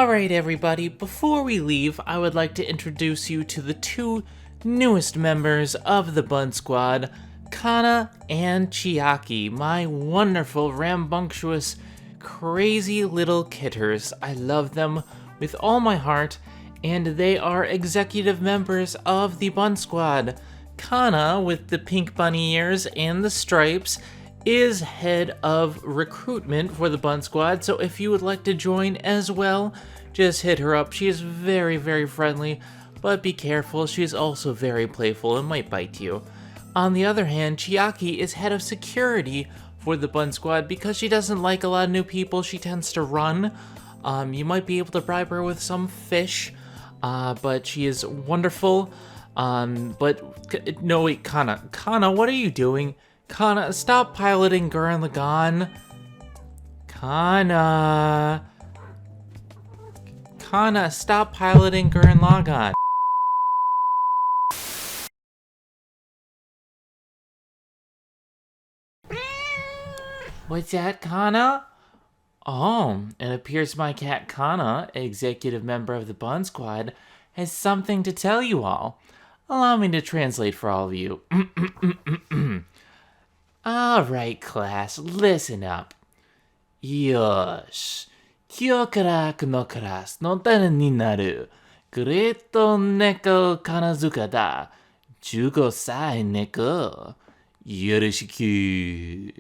Alright everybody, before we leave, I would like to introduce you to the two newest members of the Bun Squad, Kana and Chiaki, my wonderful, rambunctious, crazy little kitters. I love them with all my heart, and they are executive members of the Bun Squad. Kana, with the pink bunny ears and the stripes, is head of recruitment for the Bun Squad, so if you would like to join as well, just hit her up. She is very, very friendly, but be careful, she is also very playful and might bite you. On the other hand, Chiaki is head of security for the Bun Squad. Because she doesn't like a lot of new people, she tends to run. You might be able to bribe her with some fish, but she is wonderful. No wait, Kana, what are you doing? Kana, stop piloting Gurren Lagann. Kana, stop piloting Gurren Lagann. What's that, Kana? Oh, it appears my cat Kana, executive member of the Bun Squad, has something to tell you all. Allow me to translate for all of you. Alright, class, listen up. Yosh. 今日からこのクラスの種になるグレート猫金塚だ。15歳猫。よろしく。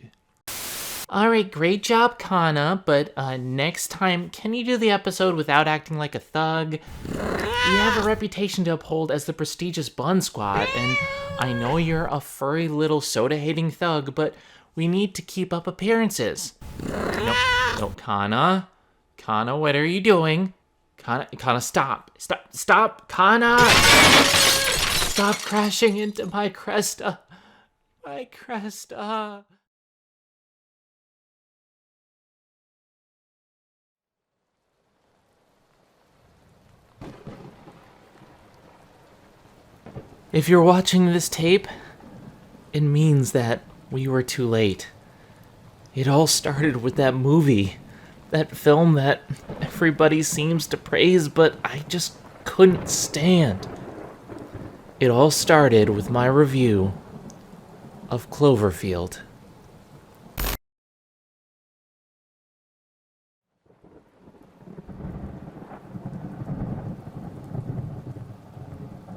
Alright, great job, Kana, but next time, can you do the episode without acting like a thug? You have a reputation to uphold as the prestigious Bun Squad, and I know you're a furry little soda-hating thug, but we need to keep up appearances. No, Kana. Kana, what are you doing? Kana, stop, Kana! Stop crashing into my Cresta. My Cresta. If you're watching this tape, it means that we were too late. It all started with that movie, that film that everybody seems to praise, but I just couldn't stand. It all started with my review of Cloverfield.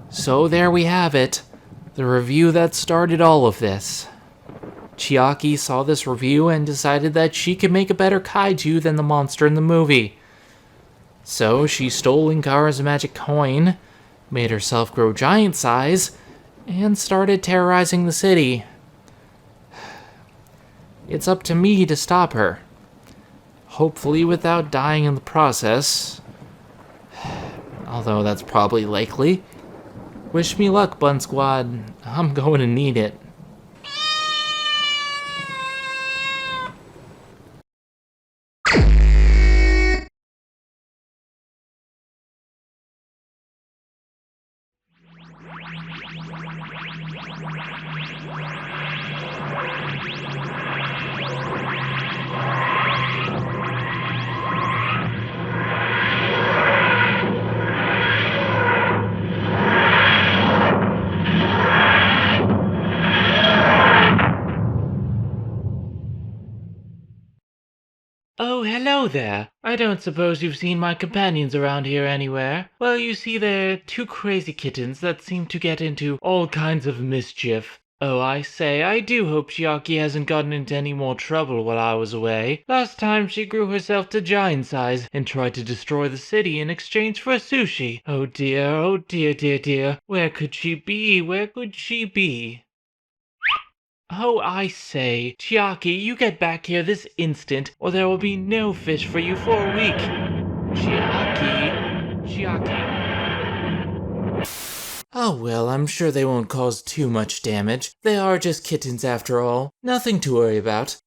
So there we have it, the review that started all of this. Chiaki saw this review and decided that she could make a better kaiju than the monster in the movie. So she stole Linkara's magic coin, made herself grow giant size, and started terrorizing the city. It's up to me to stop her. Hopefully without dying in the process. Although that's probably likely. Wish me luck, Bun Squad. I'm going to need it. Oh, hello there. I don't suppose you've seen my companions around here anywhere. Well, you see, they're two crazy kittens that seem to get into all kinds of mischief. Oh, I say, I do hope Chiaki hasn't gotten into any more trouble while I was away. Last time she grew herself to giant size and tried to destroy the city in exchange for sushi. Oh dear, dear. Where could she be? Where could she be? Oh, I say, Chiaki, you get back here this instant, or there will be no fish for you for a week. Chiaki. Oh well, I'm sure they won't cause too much damage. They are just kittens after all. Nothing to worry about.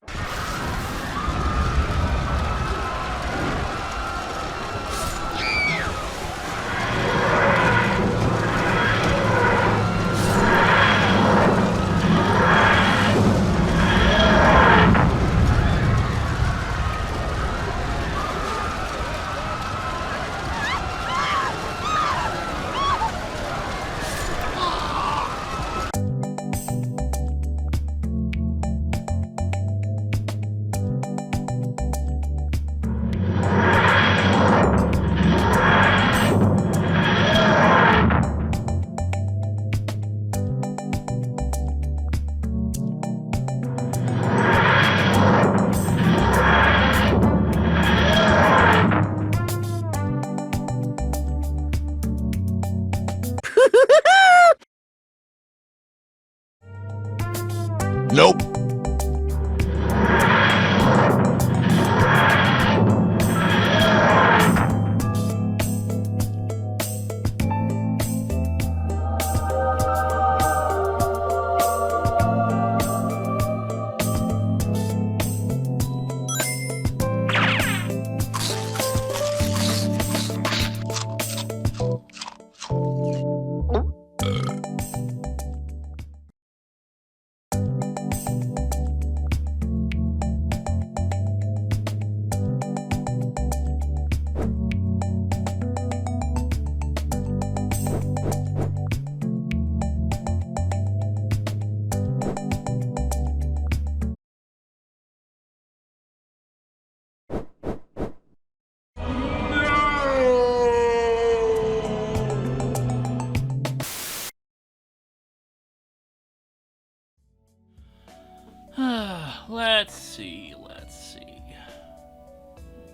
Let's see.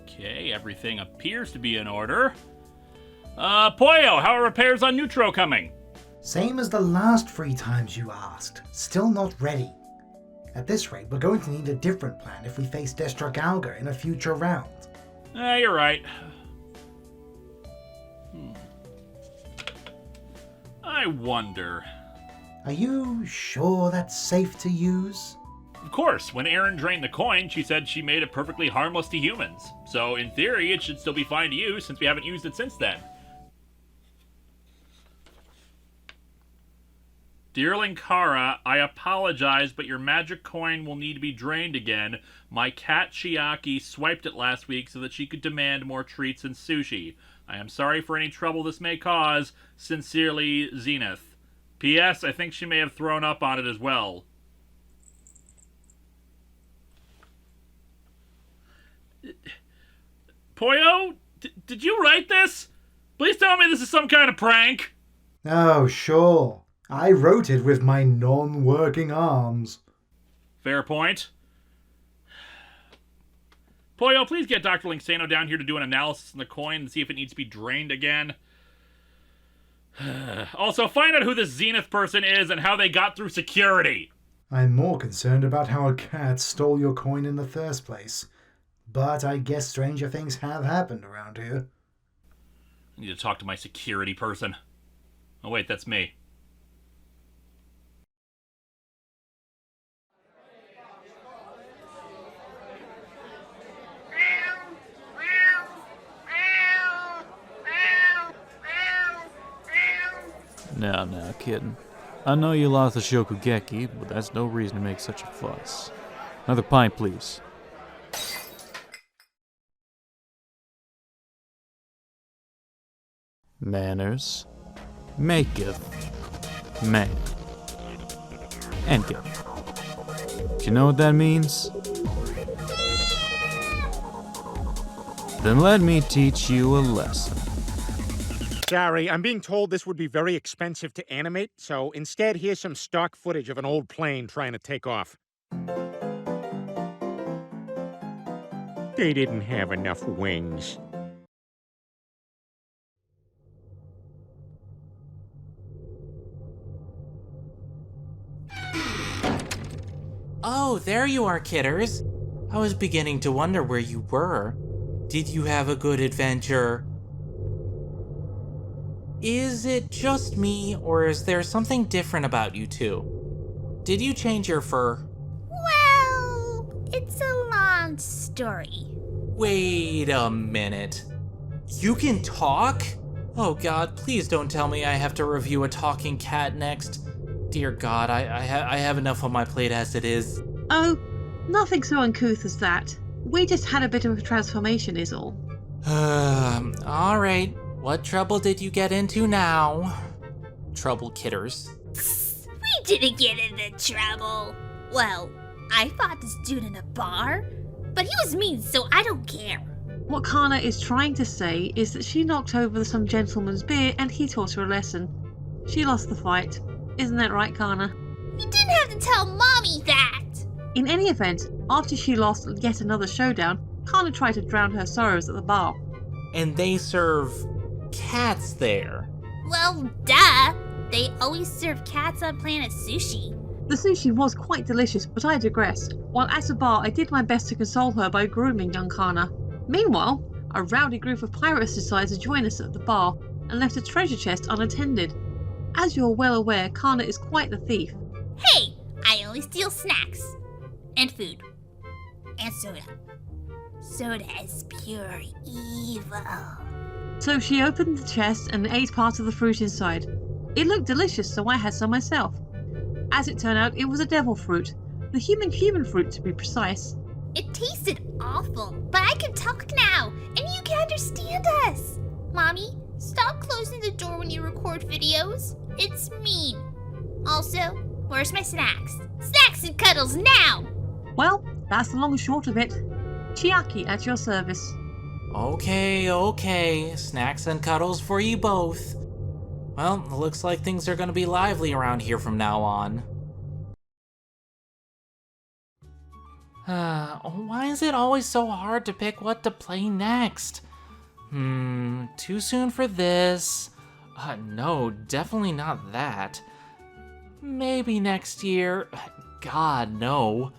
Okay, everything appears to be in order. Poyo, how are repairs on Neutro coming? Same as the last 3 times you asked. Still not ready. At this rate, we're going to need a different plan if we face Destrugalga in a future round. You're right. I wonder. Are you sure that's safe to use? Of course, when Erin drained the coin, she said she made it perfectly harmless to humans. So, in theory, it should still be fine to use since we haven't used it since then. Dear Linkara, I apologize, but your magic coin will need to be drained again. My cat Chiaki swiped it last week so that she could demand more treats and sushi. I am sorry for any trouble this may cause. Sincerely, Zenith. P.S. I think she may have thrown up on it as well. Poyo? Did you write this? Please tell me this is some kind of prank. Oh, sure. I wrote it with my non-working arms. Fair point. Poyo, please get Dr. Linksano down here to do an analysis on the coin and see if it needs to be drained again. Also, find out who this Zenith person is and how they got through security. I'm more concerned about how a cat stole your coin in the first place. But I guess stranger things have happened around here. I need to talk to my security person. Oh wait, that's me. No, kidding. I know you lost the Shokugeki, but that's no reason to make such a fuss. Another pint, please. Manners maketh man. Endgame. Do you know what that means? Then let me teach you a lesson. Sorry, I'm being told this would be very expensive to animate, so instead here's some stock footage of an old plane trying to take off. They didn't have enough wings. Oh, there you are, kidders. I was beginning to wonder where you were. Did you have a good adventure? Is it just me, or is there something different about you two? Did you change your fur? Well, it's a long story. Wait a minute. You can talk? Oh god, please don't tell me I have to review a talking cat next. Dear god, I have enough on my plate as it is. Oh, nothing so uncouth as that. We just had a bit of a transformation is all. Alright. What trouble did you get into now? Trouble, kidders. We didn't get into trouble. Well, I fought this dude in a bar, but he was mean, so I don't care. What Kana is trying to say is that she knocked over some gentleman's beer and he taught her a lesson. She lost the fight. Isn't that right, Kana? You didn't have to tell Mommy that! In any event, after she lost yet another showdown, Kana tried to drown her sorrows at the bar. And they serve cats there. Well, duh! They always serve cats on Planet Sushi. The sushi was quite delicious, but I digress. While at a bar, I did my best to console her by grooming young Kana. Meanwhile, a rowdy group of pirates decided to join us at the bar and left a treasure chest unattended. As you're well aware, Kana is quite the thief. Hey! I only steal snacks. And food. And soda. Soda is pure evil. So she opened the chest and ate part of the fruit inside. It looked delicious, so I had some myself. As it turned out, it was a devil fruit. The human fruit, to be precise. It tasted awful, but I can talk now, and you can understand us. Mommy, stop closing the door when you record videos. It's mean. Also, where's my snacks? Snacks and cuddles now! Well, that's the long and short of it. Chiaki at your service. Okay. Snacks and cuddles for you both. Well, it looks like things are gonna be lively around here from now on. Why is it always so hard to pick what to play next? Too soon for this. No, definitely not that. Maybe next year. God, no.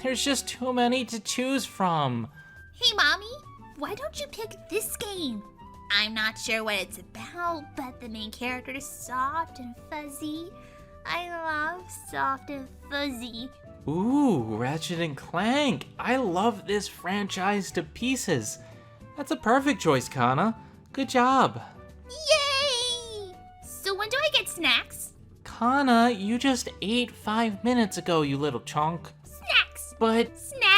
There's just too many to choose from. Hey, Mommy, why don't you pick this game? I'm not sure what it's about, but the main character is soft and fuzzy. I love soft and fuzzy. Ooh, Ratchet and Clank. I love this franchise to pieces. That's a perfect choice, Kana. Good job. Yay! So when do I get snacks? Kana, you just ate 5 minutes ago, you little chunk. Snacks! But Snacks!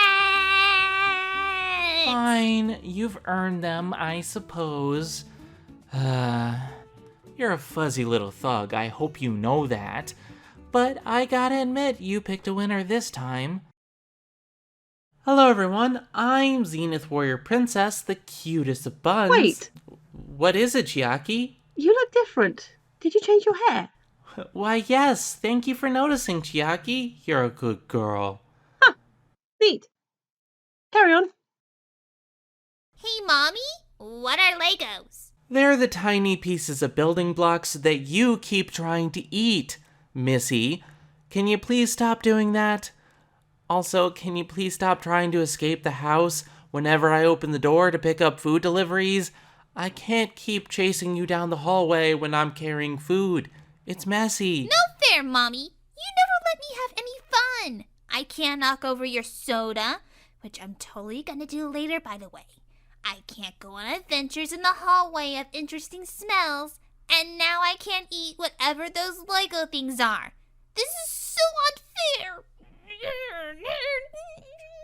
fine, you've earned them, I suppose. You're a fuzzy little thug, I hope you know that. But I gotta admit, you picked a winner this time. Hello everyone, I'm Zenith Warrior Princess, the cutest of buns. Wait, What is it, Chiaki? you look different. Did you change your hair? Why yes, thank you for noticing, Chiaki. You're a good girl. Neat. Carry on. Hey, Mommy, what are Legos? They're the tiny pieces of building blocks that you keep trying to eat, Missy. Can you please stop doing that? Also, can you please stop trying to escape the house whenever I open the door to pick up food deliveries? I can't keep chasing you down the hallway when I'm carrying food. It's messy. No fair, Mommy. You never let me have any fun. I can't knock over your soda, which I'm totally gonna do later, by the way. I can't go on adventures in the hallway of interesting smells, and now I can't eat whatever those Lego things are. This is so unfair.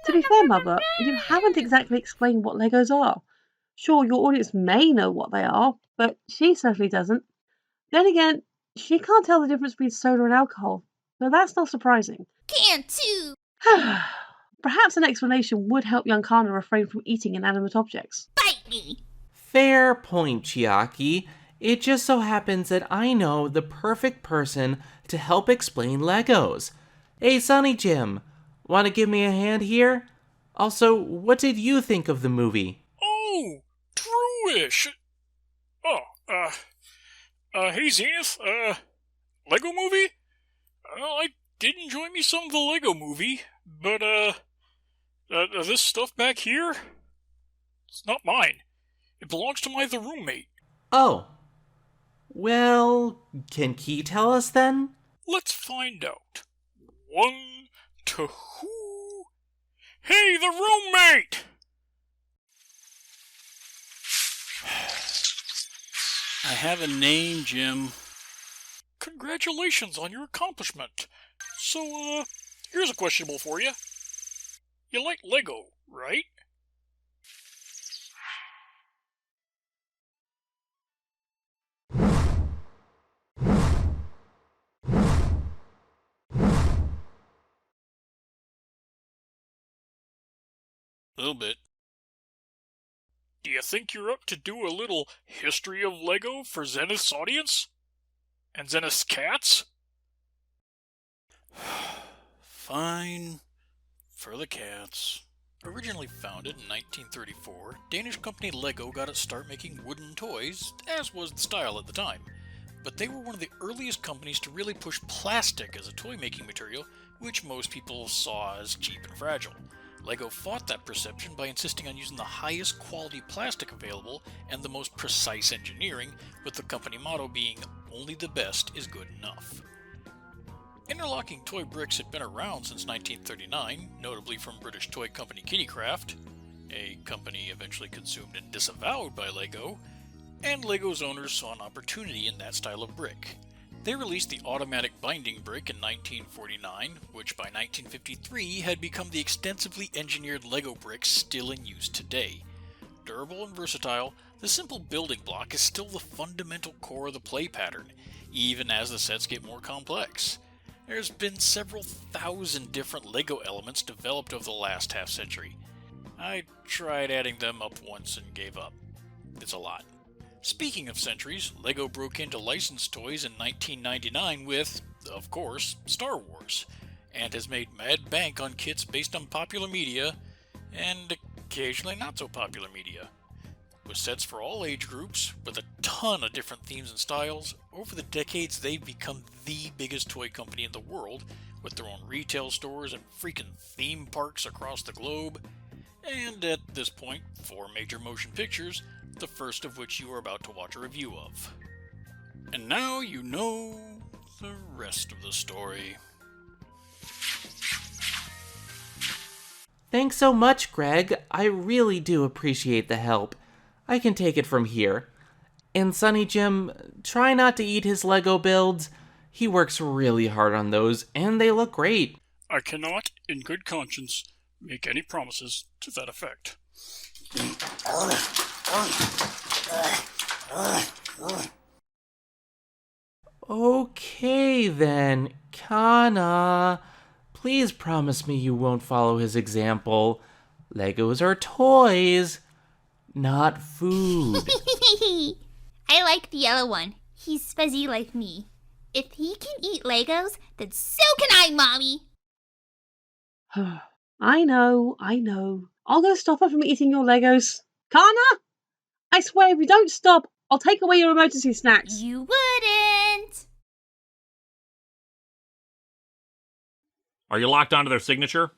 To be fair, Mother, you haven't exactly explained what Legos are. Sure, your audience may know what they are, but she certainly doesn't. Then again, she can't tell the difference between soda and alcohol, so that's not surprising. Can't too. Perhaps an explanation would help young Kana refrain from eating inanimate objects. Bite me. Fair point, Chiaki. It just so happens that I know the perfect person to help explain Legos. Hey, Sonny Jim, want to give me a hand here? Also, what did you think of the movie? Oh, true-ish. Hey Zenith, Lego movie? I did enjoy me some of the Lego movie, but, this stuff back here? It's not mine. It belongs to my other roommate. Oh. Well, can Key tell us then? Let's find out. 1, 2... Hey, the roommate! I have a name, Jim. Congratulations on your accomplishment. So, here's a questionable for you. You like Lego, right? A little bit. Do you think you're up to do a little history of Lego for Zenith's audience? And Zenith's cats? Fine. For the cats. Originally founded in 1934, Danish company Lego got its start making wooden toys, as was the style at the time. But they were one of the earliest companies to really push plastic as a toy-making material, which most people saw as cheap and fragile. Lego fought that perception by insisting on using the highest quality plastic available and the most precise engineering, with the company motto being, "Only the best is good enough." Interlocking toy bricks had been around since 1939, notably from British toy company Kittycraft, a company eventually consumed and disavowed by Lego, and Lego's owners saw an opportunity in that style of brick. They released the automatic binding brick in 1949, which by 1953 had become the extensively engineered Lego bricks still in use today. Durable and versatile, the simple building block is still the fundamental core of the play pattern, even as the sets get more complex. There's been several thousand different Lego elements developed over the last half-century. I tried adding them up once and gave up. It's a lot. Speaking of centuries, Lego broke into licensed toys in 1999 with, of course, Star Wars. and has made mad bank on kits based on popular media and occasionally not so popular media. With sets for all age groups, with a ton of different themes and styles, over the decades they've become the biggest toy company in the world, with their own retail stores and freaking theme parks across the globe, and at this point, 4 major motion pictures, the first of which you are about to watch a review of. And now you know the rest of the story. Thanks so much, Greg. I really do appreciate the help. I can take it from here. And Sonny Jim, try not to eat his Lego builds. He works really hard on those, and they look great. I cannot, in good conscience, make any promises to that effect. Okay then, Kana. Please promise me you won't follow his example. Legos are toys, not food. I like the yellow one. He's fuzzy like me. If he can eat Legos, then so can I, Mommy. I know. I'll go stop her from eating your Legos. Kana! I swear if you don't stop, I'll take away your emergency snacks. You wouldn't. Are you locked onto their signature?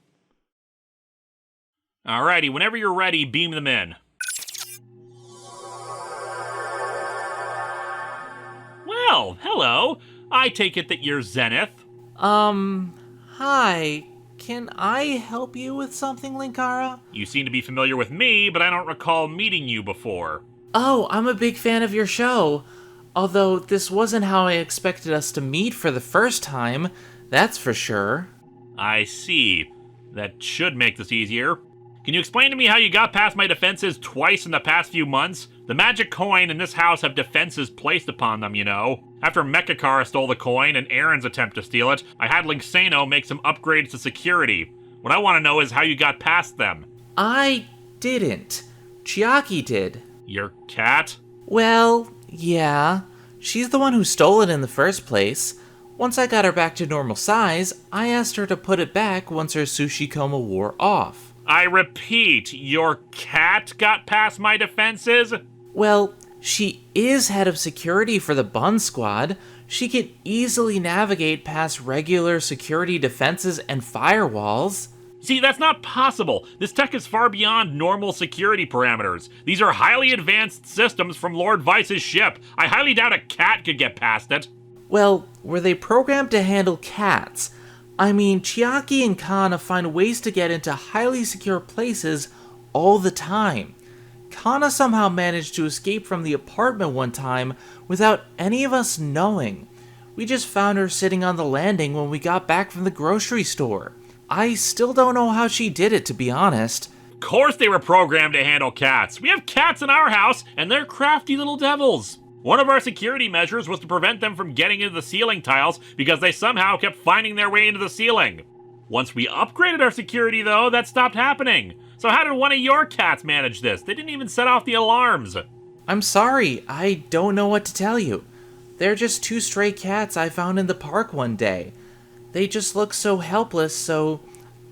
Alrighty, whenever you're ready, beam them in. Well, hello. I take it that you're Zenith. Hi. Can I help you with something, Linkara? You seem to be familiar with me, but I don't recall meeting you before. Oh, I'm a big fan of your show. Although this wasn't how I expected us to meet for the first time, that's for sure. I see. That should make this easier. Can you explain to me how you got past my defenses twice in the past few months? The magic coin and this house have defenses placed upon them, you know. After Mechakara stole the coin and Aaron's attempt to steal it, I had Linksano make some upgrades to security. What I want to know is how you got past them. I didn't. Chiaki did. Your cat? Well, yeah. She's the one who stole it in the first place. Once I got her back to normal size, I asked her to put it back once her sushi coma wore off. I repeat, your cat got past my defenses? Well, she is head of security for the Bun Squad. She can easily navigate past regular security defenses and firewalls. See, that's not possible. This tech is far beyond normal security parameters. These are highly advanced systems from Lord Vice's ship. I highly doubt a cat could get past it. Well, were they programmed to handle cats? I mean, Chiaki and Kana find ways to get into highly secure places all the time. Kana somehow managed to escape from the apartment one time without any of us knowing. We just found her sitting on the landing when we got back from the grocery store. I still don't know how she did it, to be honest. Of course they were programmed to handle cats. We have cats in our house, and they're crafty little devils. One of our security measures was to prevent them from getting into the ceiling tiles because they somehow kept finding their way into the ceiling. Once we upgraded our security, though, that stopped happening. So how did one of your cats manage this? They didn't even set off the alarms. I'm sorry, I don't know what to tell you. They're just 2 stray cats I found in the park one day. They just look so helpless, so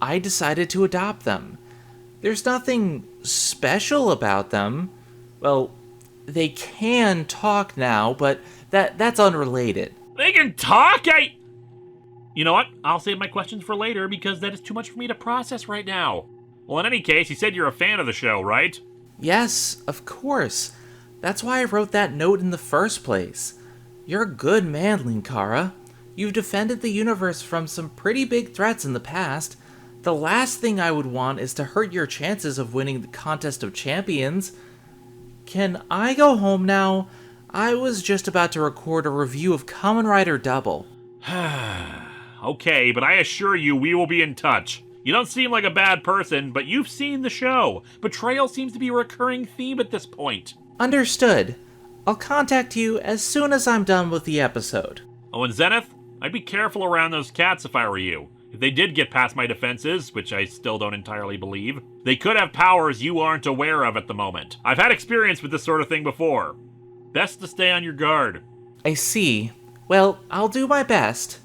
I decided to adopt them. There's nothing special about them. Well, they can talk now, but that's unrelated. They can talk? You know what? I'll save my questions for later because that is too much for me to process right now. Well, in any case, you said you're a fan of the show, right? Yes, of course. That's why I wrote that note in the first place. You're a good man, Linkara. You've defended the universe from some pretty big threats in the past. The last thing I would want is to hurt your chances of winning the Contest of Champions. Can I go home now? I was just about to record a review of Kamen Rider Double. Okay, but I assure you we will be in touch. You don't seem like a bad person, but you've seen the show. Betrayal seems to be a recurring theme at this point. Understood. I'll contact you as soon as I'm done with the episode. Oh, and Zenith, I'd be careful around those cats if I were you. If they did get past my defenses, which I still don't entirely believe, they could have powers you aren't aware of at the moment. I've had experience with this sort of thing before. Best to stay on your guard. I see. Well, I'll do my best.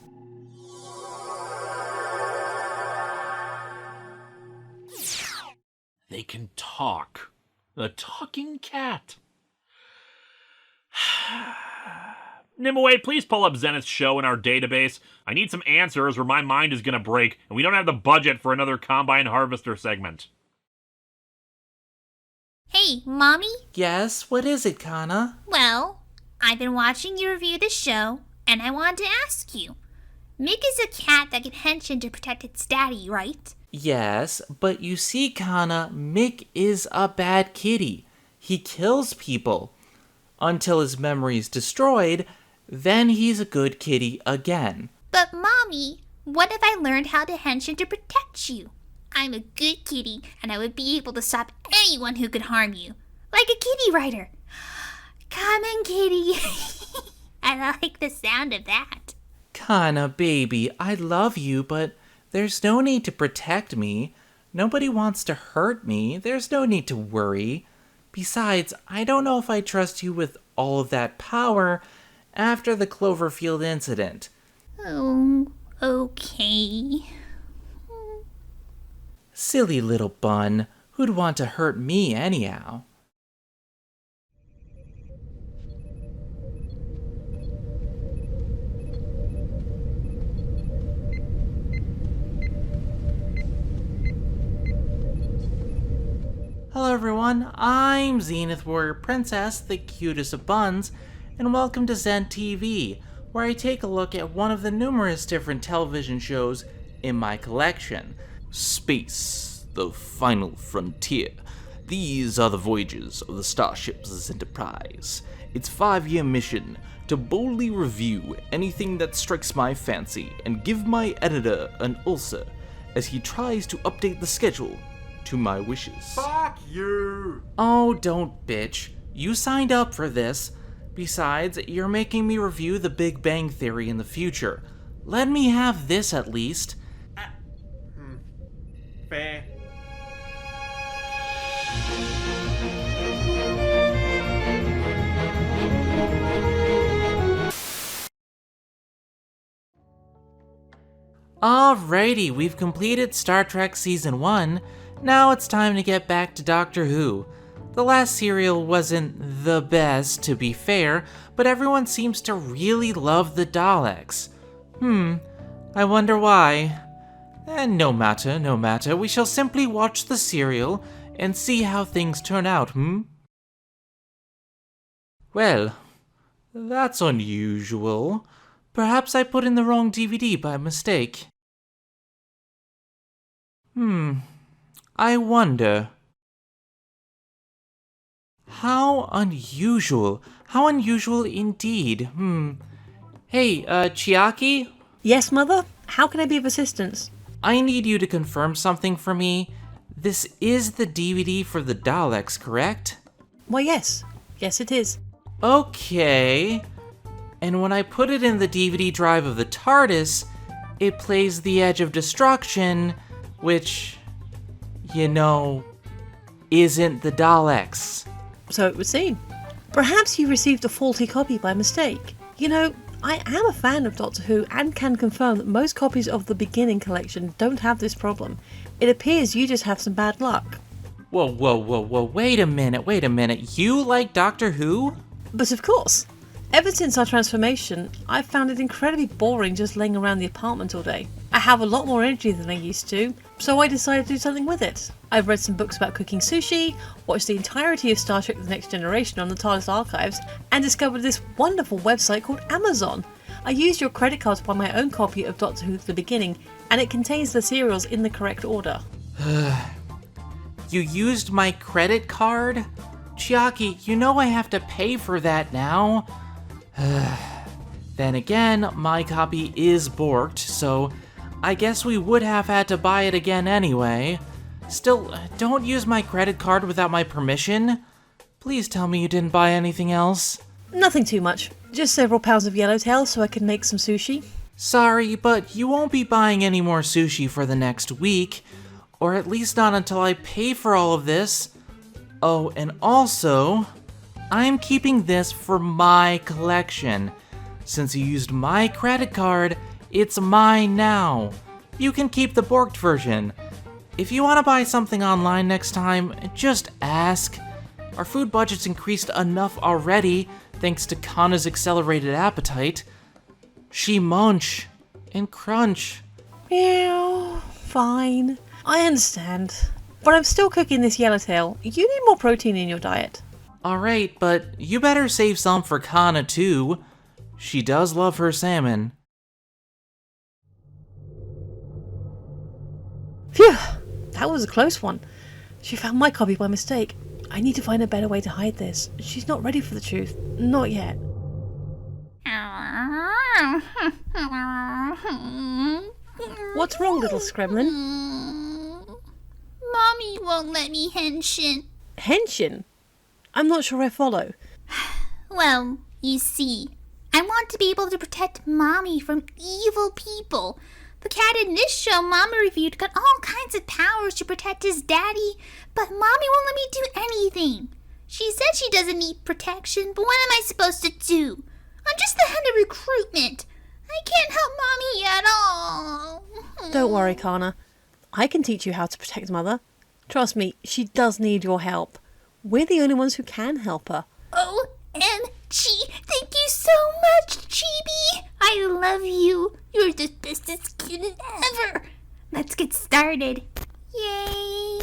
They can talk. The talking cat. Nimue, please pull up Zenith's show in our database. I need some answers or my mind is gonna break, and we don't have the budget for another Combine Harvester segment. Hey, Mommy? Yes, what is it, Kana? Well, I've been watching you review the show, and I wanted to ask you. Mick is a cat that can henshin to protect its daddy, right? Yes, but you see, Kana, Mick is a bad kitty. He kills people. Until his memory is destroyed, then he's a good kitty again. But Mommy, what if I learned how to henshin to protect you? I'm a good kitty, and I would be able to stop anyone who could harm you. Like a kitty writer. Kamen kitty. I like the sound of that. Kana, baby, I love you, but there's no need to protect me. Nobody wants to hurt me. There's no need to worry. Besides, I don't know if I trust you with all of that power after the Cloverfield incident. Oh, okay. Silly little bun. Who'd want to hurt me anyhow? Hello everyone, I'm Zenith Warrior Princess, the cutest of buns, and welcome to Zen TV, where I take a look at one of the numerous different television shows in my collection. Space, the final frontier. These are the voyages of the starship's Enterprise. Its 5-year mission to boldly review anything that strikes my fancy and give my editor an ulcer as he tries to update the schedule to my wishes. Fuck you! Oh, don't bitch. You signed up for this. Besides, you're making me review The Big Bang Theory in the future. Let me have this at least. Fair. Alrighty, we've completed Star Trek Season 1. Now it's time to get back to Doctor Who. The last serial wasn't the best, to be fair, but everyone seems to really love the Daleks. I wonder why. No matter, we shall simply watch the serial and see how things turn out, Well, that's unusual. Perhaps I put in the wrong DVD by mistake. I wonder. How unusual. How unusual indeed. Hey, Chiaki? Yes, Mother? How can I be of assistance? I need you to confirm something for me. This is the DVD for the Daleks, correct? Why, yes. Yes, it is. Okay. And when I put it in the DVD drive of the TARDIS, it plays The Edge of Destruction, which, isn't the Daleks. So it would seem. Perhaps you received a faulty copy by mistake. I am a fan of Doctor Who and can confirm that most copies of the beginning collection don't have this problem. It appears you just have some bad luck. Whoa, wait a minute. You like Doctor Who? But of course. Ever since our transformation, I've found it incredibly boring just laying around the apartment all day. I have a lot more energy than I used to, so I decided to do something with it. I've read some books about cooking sushi, watched the entirety of Star Trek The Next Generation on the TARDIS archives, and discovered this wonderful website called Amazon. I used your credit card to buy my own copy of Doctor Who The Beginning, and it contains the serials in the correct order. You used my credit card? Chiaki, I have to pay for that now. Then again, my copy is borked, so I guess we would have had to buy it again anyway. Still, don't use my credit card without my permission. Please tell me you didn't buy anything else. Nothing too much. Just several pounds of yellowtail so I can make some sushi. Sorry, but you won't be buying any more sushi for the next week. Or at least not until I pay for all of this. Oh, and also, I'm keeping this for my collection. Since you used my credit card, it's mine now. You can keep the borked version. If you want to buy something online next time, just ask. Our food budget's increased enough already, thanks to Kana's accelerated appetite. She munch and crunch. Ew, fine. I understand. But I'm still cooking this yellowtail. You need more protein in your diet. Alright, but you better save some for Kana too. She does love her salmon. Phew, that was a close one. She found my copy by mistake. I need to find a better way to hide this. She's not ready for the truth. Not yet. What's wrong, little Scremlin? Mommy won't let me henshin. Henshin? I'm not sure I follow. Well, you see, I want to be able to protect Mommy from evil people. The cat in this show Mama reviewed got all kinds of powers to protect his daddy, but Mommy won't let me do anything. She said she doesn't need protection, but what am I supposed to do? I'm just the head of recruitment. I can't help Mommy at all. Don't worry, Kana. I can teach you how to protect Mother. Trust me, she does need your help. We're the only ones who can help her. OMG, thank you so much, Chibi. I love you. You're the bestest kid ever. Let's get started. Yay.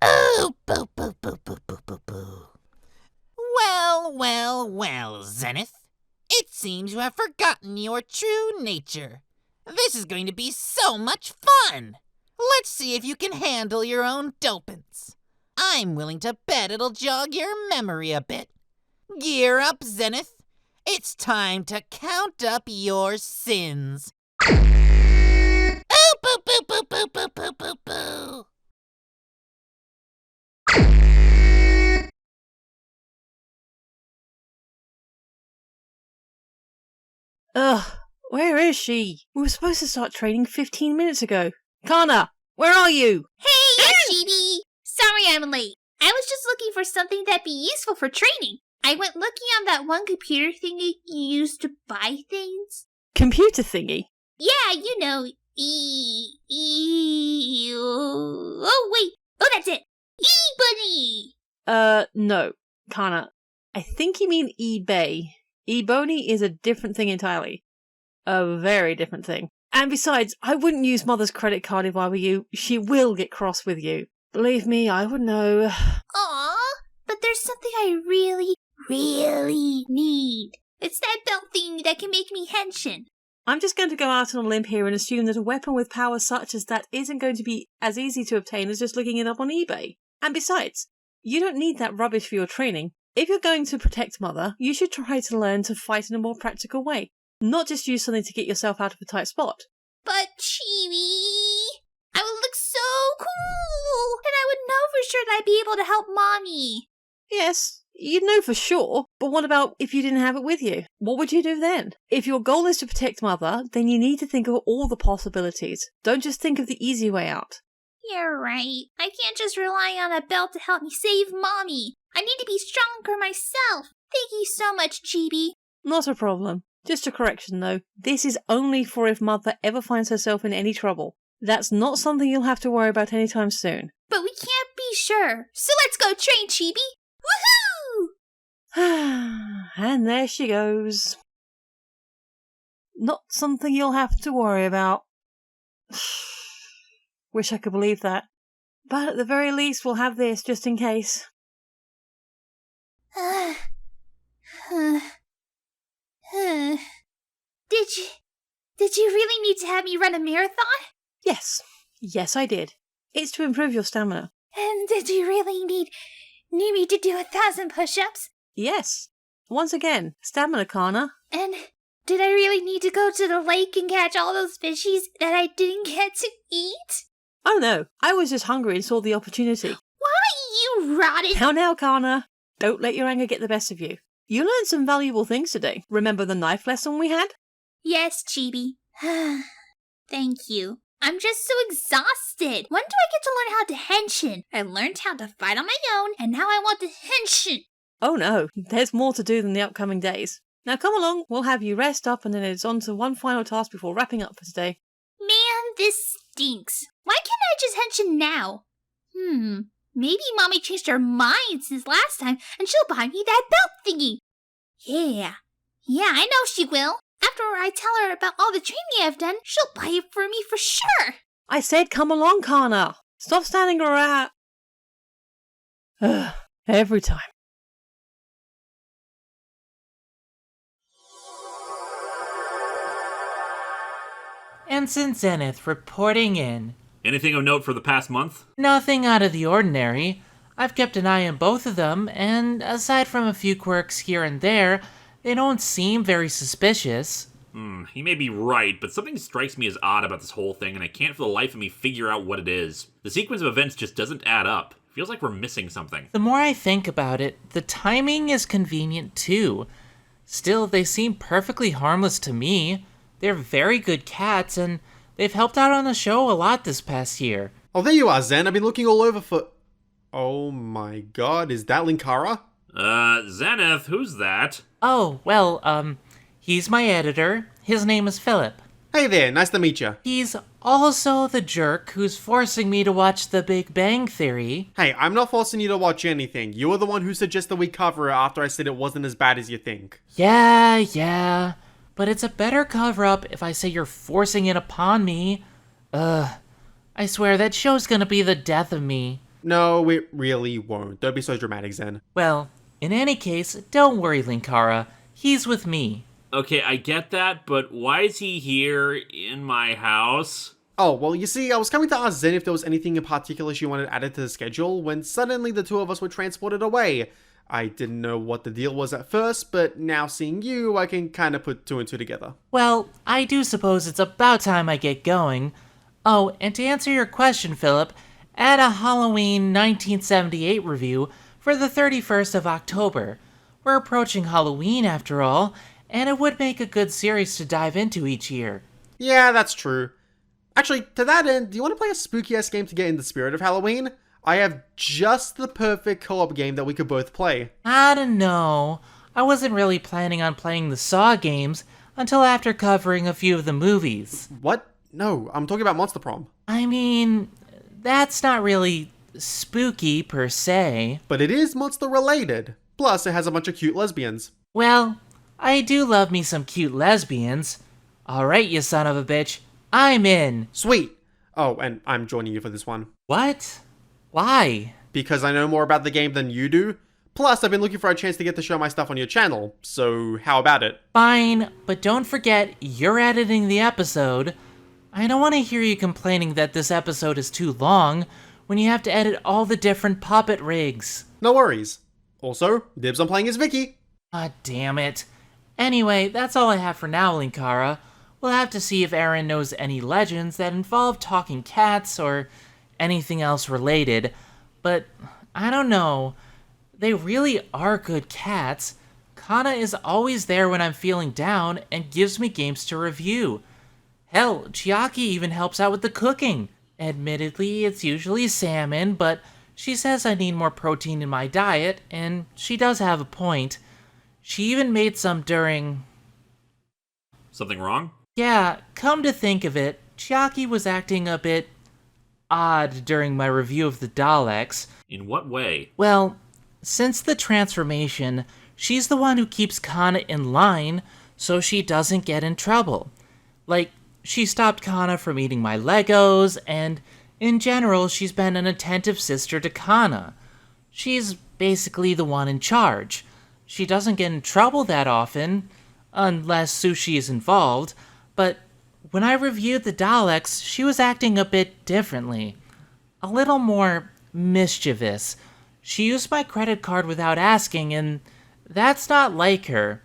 Oh, boo, boo, boo, boo, boo, boo, boo. Well, Zenith. It seems you have forgotten your true nature. This is going to be so much fun. Let's see if you can handle your own dopants. I'm willing to bet it'll jog your memory a bit. Gear up, Zenith. It's time to count up your sins. Oh, boo, boo, boo, boo, boo, boo, boo, boo. Ugh, where is she? We were supposed to start training 15 minutes ago. Kana, where are you? Hey, Chibi. Sorry I'm late. I was just looking for something that'd be useful for training. I went looking on that one computer thingy you use to buy things. Computer thingy? Yeah, you know, oh, wait. Oh, that's it. E-Bunny. No, Kana. I think you mean eBay. eBony is a different thing entirely. A very different thing. And besides, I wouldn't use Mother's credit card if I were you. She will get cross with you. Believe me, I would know. Aw, but there's something I really need. It's that belt thing that can make me henshin. I'm just going to go out on a limb here and assume that a weapon with power such as that isn't going to be as easy to obtain as just looking it up on eBay. And besides, you don't need that rubbish for your training. If you're going to protect Mother, you should try to learn to fight in a more practical way. Not just use something to get yourself out of a tight spot. But, Chibi, I would look so cool! And I would know for sure that I'd be able to help Mommy. Yes, you'd know for sure, but what about if you didn't have it with you? What would you do then? If your goal is to protect Mother, then you need to think of all the possibilities. Don't just think of the easy way out. You're right. I can't just rely on a belt to help me save Mommy. I need to be stronger myself. Thank you so much, Chibi. Not a problem. Just a correction though, this is only for if Mother ever finds herself in any trouble. That's not something you'll have to worry about anytime soon. But we can't be sure. So let's go train, Chibi. Woohoo! And there she goes. Not something you'll have to worry about. Wish I could believe that. But at the very least, we'll have this just in case. Did you really need to have me run a marathon? Yes. Yes, I did. It's to improve your stamina. And did you really need me to do 1,000 push-ups? Yes. Once again, stamina, Kana. And did I really need to go to the lake and catch all those fishies that I didn't get to eat? Oh no, I was just hungry and saw the opportunity. Why, you rotten... Now, Kana. Don't let your anger get the best of you. You learned some valuable things today. Remember the knife lesson we had? Yes, Chibi. Thank you. I'm just so exhausted. When do I get to learn how to henshin? I learned how to fight on my own, and now I want to henshin. Oh no, there's more to do than the upcoming days. Now come along, we'll have you rest up and then it's on to one final task before wrapping up for today. Man, this stinks. Why can't I just henshin now? Maybe Mommy changed her mind since last time and she'll buy me that belt thingy. Yeah, I know she will. After I tell her about all the training I've done, she'll buy it for me for sure. I said come along, Kana. Stop standing around. Every time. Ensign Zenith reporting in. Anything of note for the past month? Nothing out of the ordinary. I've kept an eye on both of them, and aside from a few quirks here and there, they don't seem very suspicious. You may be right, but something strikes me as odd about this whole thing, and I can't for the life of me figure out what it is. The sequence of events just doesn't add up. Feels like we're missing something. The more I think about it, the timing is convenient too. Still, they seem perfectly harmless to me. They're very good cats, and they've helped out on the show a lot this past year. Oh, there you are, Zen. I've been looking all over for... Oh my god, is that Linkara? Zenith, who's that? Oh, well, he's my editor. His name is Philip. Hey there, nice to meet you. He's also the jerk who's forcing me to watch The Big Bang Theory. Hey, I'm not forcing you to watch anything. You were the one who suggested we cover it after I said it wasn't as bad as you think. Yeah. But it's a better cover-up if I say you're forcing it upon me. I swear that show's gonna be the death of me. No, it really won't. Don't be so dramatic, Zen. Well, in any case, don't worry, Linkara. He's with me. Okay, I get that, but why is he here in my house? Oh, well, you see, I was coming to ask Zen if there was anything in particular she wanted added to the schedule when suddenly the two of us were transported away. I didn't know what the deal was at first, but now seeing you, I can kind of put two and two together. Well, I do suppose it's about time I get going. Oh, and to answer your question, Philip, add a Halloween 1978 review for the 31st of October. We're approaching Halloween after all, and it would make a good series to dive into each year. Yeah, that's true. Actually, to that end, do you want to play a spooky-ass game to get in the spirit of Halloween? I have just the perfect co-op game that we could both play. I don't know. I wasn't really planning on playing the Saw games until after covering a few of the movies. What? No, I'm talking about Monster Prom. I mean, that's not really spooky per se. But it is monster-related. Plus, it has a bunch of cute lesbians. Well, I do love me some cute lesbians. Alright, you son of a bitch. I'm in. Sweet. Oh, and I'm joining you for this one. What? Why? Because I know more about the game than you do. Plus, I've been looking for a chance to get to show my stuff on your channel. So, how about it? Fine, but don't forget, you're editing the episode. I don't want to hear you complaining that this episode is too long when you have to edit all the different puppet rigs. No worries. Also, dibs on playing as Vicky. Ah, damn it. Anyway, that's all I have for now, Linkara. We'll have to see if Aaron knows any legends that involve talking cats or anything else related. But, I don't know. They really are good cats. Kana is always there when I'm feeling down and gives me games to review. Hell, Chiaki even helps out with the cooking. Admittedly, it's usually salmon, but she says I need more protein in my diet, and she does have a point. She even made some during... Something wrong? Yeah, come to think of it, Chiaki was acting a bit odd during my review of the Daleks. In what way? Well, since the transformation, she's the one who keeps Kana in line so she doesn't get in trouble. Like, she stopped Kana from eating my Legos, and in general, she's been an attentive sister to Kana. She's basically the one in charge. She doesn't get in trouble that often, unless Sushi is involved, but when I reviewed the Daleks, she was acting a bit differently. A little more mischievous. She used my credit card without asking, and that's not like her.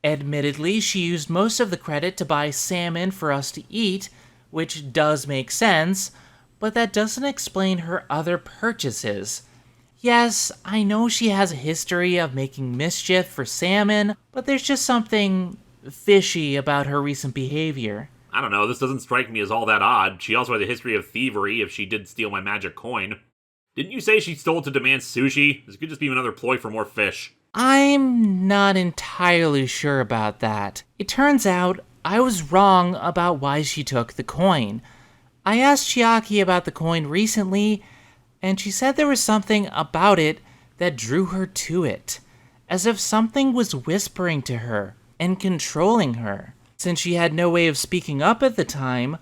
Admittedly, she used most of the credit to buy salmon for us to eat, which does make sense, but that doesn't explain her other purchases. Yes, I know she has a history of making mischief for salmon, but there's just something fishy about her recent behavior. I don't know, this doesn't strike me as all that odd. She also had a history of thievery if she did steal my magic coin. Didn't you say she stole it to demand sushi? This could just be another ploy for more fish. I'm not entirely sure about that. It turns out I was wrong about why she took the coin. I asked Chiaki about the coin recently, and she said there was something about it that drew her to it, as if something was whispering to her and controlling her. Since she had no way of speaking up at the time,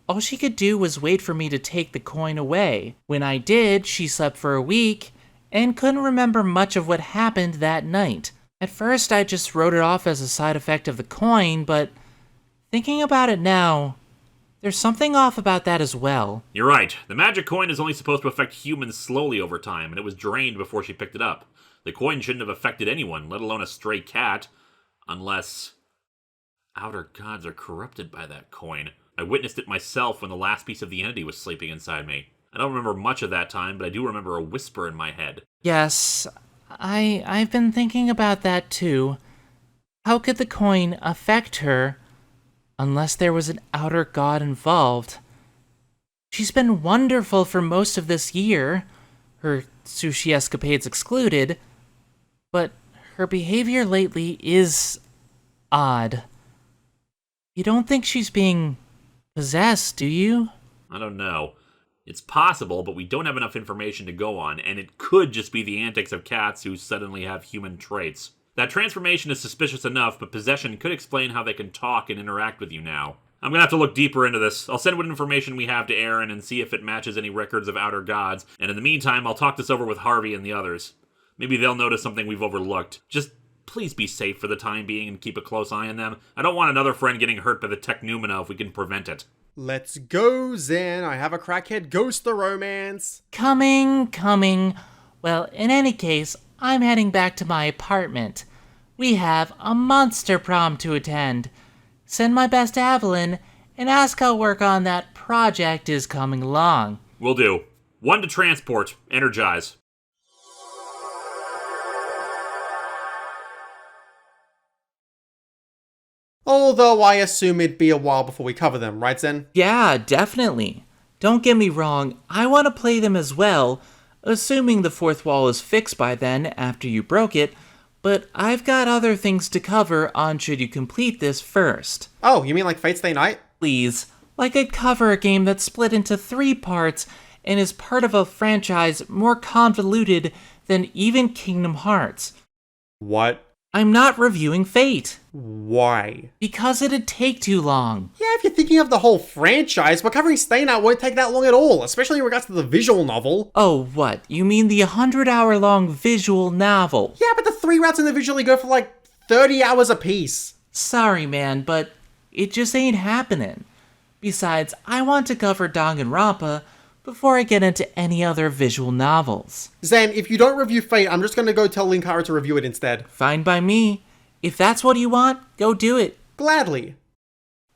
all she could do was wait for me to take the coin away. When I did, she slept for a week and couldn't remember much of what happened that night. At first, I just wrote it off as a side effect of the coin, but thinking about it now, there's something off about that as well. You're right. The magic coin is only supposed to affect humans slowly over time, and it was drained before she picked it up. The coin shouldn't have affected anyone, let alone a stray cat, unless outer gods are corrupted by that coin. I witnessed it myself when the last piece of the entity was sleeping inside me. I don't remember much of that time, but I do remember a whisper in my head. Yes, I've been thinking about that too. How could the coin affect her unless there was an outer god involved? She's been wonderful for most of this year, her sushi escapades excluded, but her behavior lately is odd. You don't think she's being possessed, do you? I don't know. It's possible, but we don't have enough information to go on, and it could just be the antics of cats who suddenly have human traits. That transformation is suspicious enough, but possession could explain how they can talk and interact with you now. I'm gonna have to look deeper into this. I'll send what information we have to Aaron and see if it matches any records of outer gods, and in the meantime, I'll talk this over with Harvey and the others. Maybe they'll notice something we've overlooked. Just please be safe for the time being and keep a close eye on them. I don't want another friend getting hurt by the Technumina if we can prevent it. Let's go, Zen. I have a crackhead ghost the romance. Coming. Well, in any case, I'm heading back to my apartment. We have a monster prom to attend. Send my best to Evelyn and ask how work on that project is coming along. Will do. 1 to transport. Energize. Although I assume it'd be a while before we cover them, right, Zen? Yeah, definitely. Don't get me wrong, I want to play them as well, assuming the fourth wall is fixed by then after you broke it, but I've got other things to cover on should you complete this first. Oh, you mean like Fate Stay Night? Please, like I'd cover a game that's split into 3 parts and is part of a franchise more convoluted than even Kingdom Hearts. What? I'm not reviewing Fate. Why? Because it'd take too long. Yeah, if you're thinking of the whole franchise, but covering Stay Night won't take that long at all, especially in regards to the visual novel. Oh, what? You mean the 100-hour-long visual novel? Yeah, but the 3 routes individually go for like 30 hours apiece. Sorry, man, but it just ain't happening. Besides, I want to cover Danganronpa before I get into any other visual novels. Zen, if you don't review Fate, I'm just gonna go tell Linkara to review it instead. Fine by me. If that's what you want, go do it. Gladly.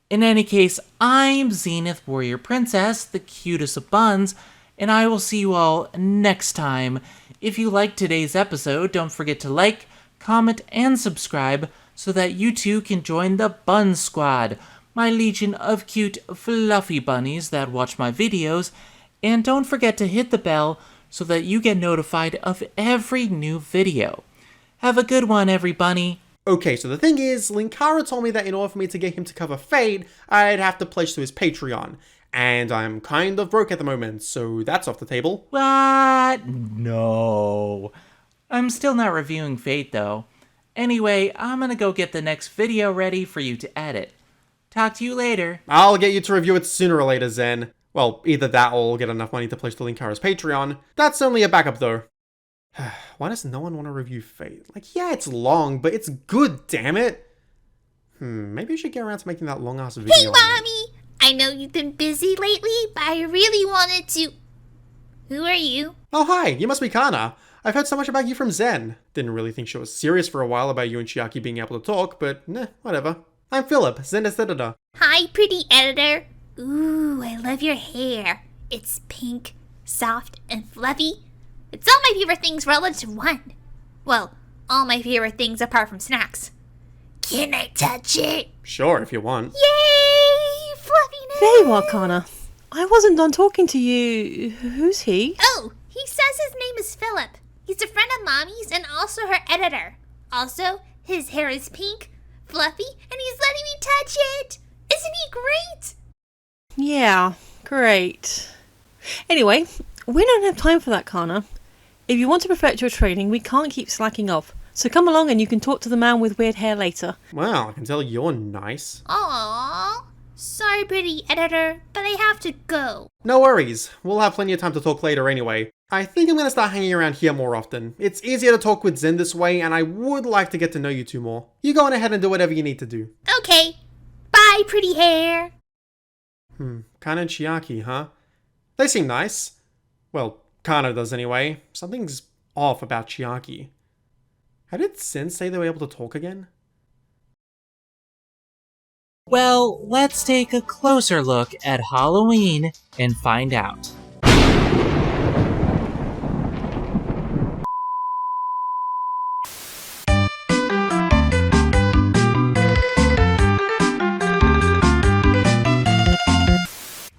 In any case, I'm Zenith Warrior Princess, the cutest of buns, and I will see you all next time. If you liked today's episode, don't forget to like, comment, and subscribe so that you too can join the Bun Squad, my legion of cute, fluffy bunnies that watch my videos. And don't forget to hit the bell so that you get notified of every new video. Have a good one, everybody. Okay, so the thing is, Linkara told me that in order for me to get him to cover Fate, I'd have to pledge to his Patreon. And I'm kind of broke at the moment, so that's off the table. What? No. I'm still not reviewing Fate, though. Anyway, I'm gonna go get the next video ready for you to edit. Talk to you later. I'll get you to review it sooner or later, Zen. Well, either that or we'll get enough money to pledge to Linkara's Patreon. That's only a backup, though. Why does no one want to review Fate? Like, yeah, it's long, but it's good, damn it. Maybe I should get around to making that long-ass video. Hey, Mommy! I know you've been busy lately, but I really wanted to... Who are you? Oh, hi, you must be Kana. I've heard so much about you from Zen. Didn't really think she was serious for a while about you and Chiaki being able to talk, but whatever. I'm Philip, Zen's editor. Hi, pretty editor. Ooh, I love your hair. It's pink, soft, and fluffy. It's all my favorite things rolled into one. Well, all my favorite things apart from snacks. Can I touch it? Sure, if you want. Yay! Fluffiness! Very well, Kana. I wasn't done talking to you. Who's he? Oh, he says his name is Philip. He's a friend of Mommy's and also her editor. Also, his hair is pink, fluffy, and he's letting me touch it! Isn't he great? Yeah, great. Anyway, we don't have time for that, Kana. If you want to perfect your training, we can't keep slacking off. So come along and you can talk to the man with weird hair later. Wow, I can tell you're nice. Aww. Sorry, pretty editor, but I have to go. No worries, we'll have plenty of time to talk later anyway. I think I'm gonna start hanging around here more often. It's easier to talk with Zen this way, and I would like to get to know you two more. You go on ahead and do whatever you need to do. Okay. Bye, pretty hair. Kana and Chiaki, huh? They seem nice. Well, Kana does anyway. Something's off about Chiaki. How did Zen say they were able to talk again? Well, let's take a closer look at Halloween and find out.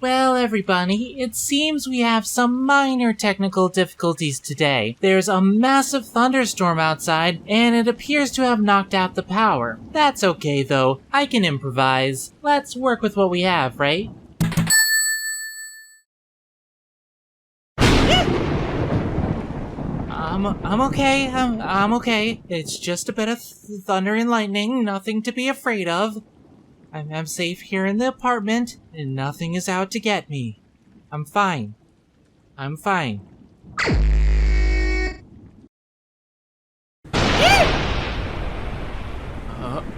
Well, everybody, it seems we have some minor technical difficulties today. There's a massive thunderstorm outside, and it appears to have knocked out the power. That's okay, though. I can improvise. Let's work with what we have, right? I'm okay. I'm okay. It's just a bit of thunder and lightning. Nothing to be afraid of. I'm safe here in the apartment, and nothing is out to get me. I'm fine. I'm fine.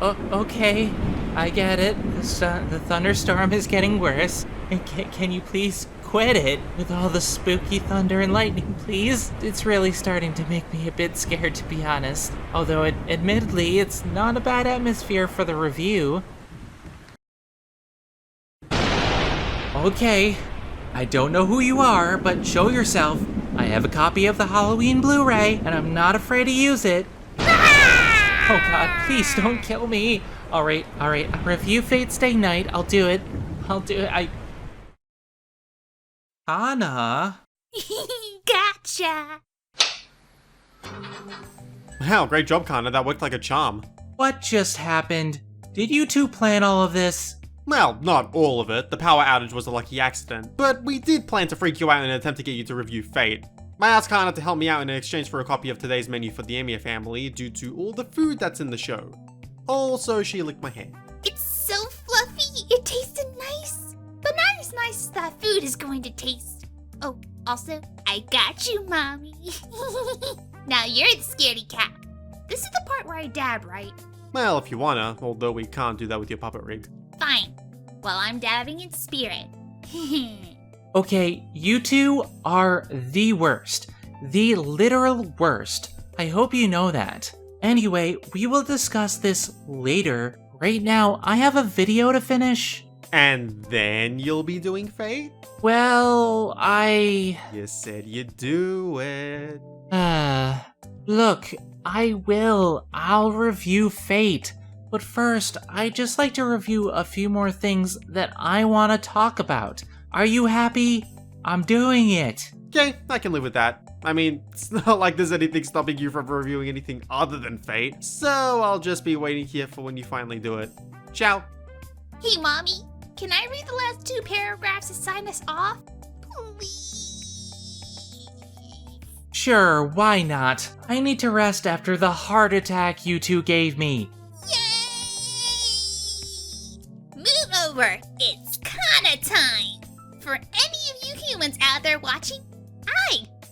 Okay. I get it. The thunderstorm is getting worse. And can you please quit it with all the spooky thunder and lightning, please? It's really starting to make me a bit scared, to be honest. Although, admittedly, it's not a bad atmosphere for the review. Okay, I don't know who you are, but show yourself. I have a copy of the Halloween Blu-ray, and I'm not afraid to use it. Oh god, please don't kill me. Alright, review Fate Stay Night, I'll do it. Kana? Gotcha. Wow, great job, Kana. That worked like a charm. What just happened? Did you two plan all of this? Well, not all of it. The power outage was a lucky accident. But we did plan to freak you out in an attempt to get you to review Fate. I asked Kana to help me out in exchange for a copy of today's menu for the Emiya family due to all the food that's in the show. Also, she licked my hand. It's so fluffy. It tasted nice. But not as nice as that food is going to taste. Oh, also, I got you, Mommy. Now you're the scaredy cat. This is the part where I dab, right? Well, if you wanna, although we can't do that with your puppet rig. Fine. Well, I'm dabbing in spirit. Okay, you two are the worst. The literal worst. I hope you know that. Anyway, we will discuss this later. Right now, I have a video to finish. And then you'll be doing Fate? Well, You said you'd do it. Look, I will. I'll review Fate. But first, I'd just like to review a few more things that I want to talk about. Are you happy? I'm doing it. Okay, I can live with that. I mean, it's not like there's anything stopping you from reviewing anything other than Fate, so I'll just be waiting here for when you finally do it. Ciao. Hey, Mommy, can I read the last 2 paragraphs to sign us off? Please. Sure, why not? I need to rest after the heart attack you two gave me. Move over. It's Kana time. For any of you humans out there watching,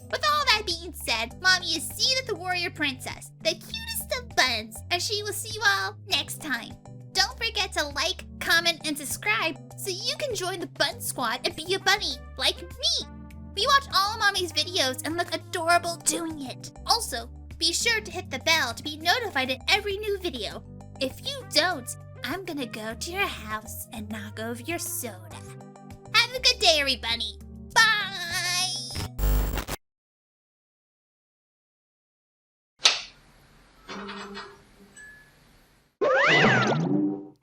with all that being said, Mommy is Zenith the Warrior Princess, the cutest of buns, and she will see you all next time. Don't forget to like, comment, and subscribe so you can join the Bun Squad and be a bunny like me. We watch all of Mommy's videos and look adorable doing it. Also, be sure to hit the bell to be notified of every new video. If you don't, I'm gonna go to your house and knock over your soda. Have a good day, everybody. Bye!